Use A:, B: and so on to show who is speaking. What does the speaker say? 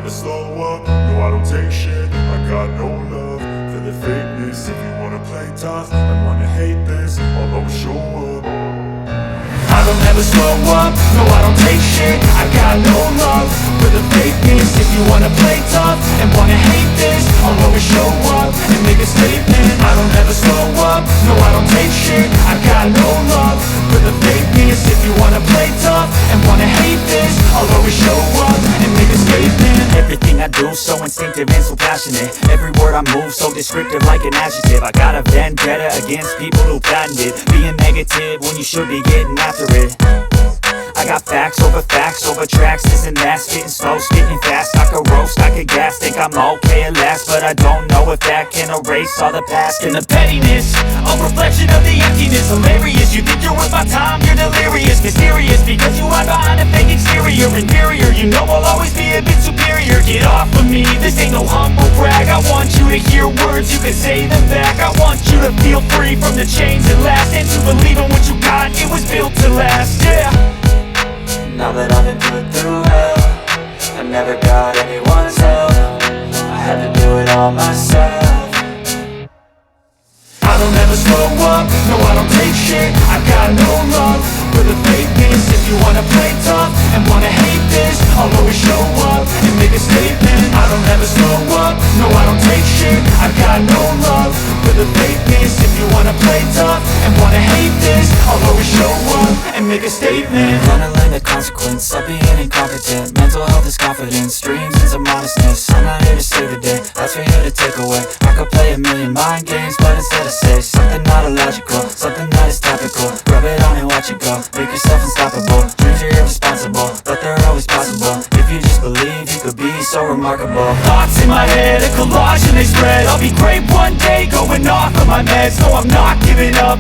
A: never slow up, no I don't take shit. I got no love for the fakeness. If you wanna play tough and wanna hate this, I'll always show up.
B: I don't ever slow up, no I don't take shit. I got no love for the fakeness. If you wanna play tough and wanna hate this, I'll always show up and make a statement. I don't ever slow up, no I don't take shit. I got no love for the fakeness. If you wanna play tough and wanna hate this, I'll always show up and make a statement. Everything I do so instinctive and so passionate. Every word I move so descriptive like an adjective. I got a vendetta against people who patented being negative when you should be getting after it. I got facts over tracks, this and that, spitting slow, spitting fast. I could roast, I could gas, think I'm okay at last, but I don't know if that can erase all the past. And the pettiness, a reflection of the emptiness. Hilarious, you think you're worth my time, you're delirious. Mysterious, because you hide behind a fake exterior. Inferior, you know I'll always be a bit superior. Get off of me, this ain't no humble brag. I want you to hear words, you can say them back. I want you to feel free from the chains that last, and to believe in what you got, it was built to last, yeah.
C: Now that I've been put through hell, I never got anyone's help. I had to do it all myself.
B: I don't ever slow up, no I don't take shit. I got no love for the fakeness. If you wanna play tough and wanna hate this, I'll always show up and make a statement. I don't ever slow up, no I don't take shit. I got no love for the fakeness. If you wanna play tough and wanna hate this, I'll always show up and make a statement.
C: Gonna learn the consequence of being incompetent. Mental health is confidence, dreams into modestness. I'm not here to save the day, that's for you to take away. I could play a million mind games, but instead I say something not illogical, something that is topical. Rub it on and watch it go, make yourself unstoppable. Dreams are irresponsible, but they're always possible. If you just believe, you could be so remarkable.
B: Thoughts in my head, a collage and they spread. I'll be great one day, going off of my meds. No, I'm not giving up.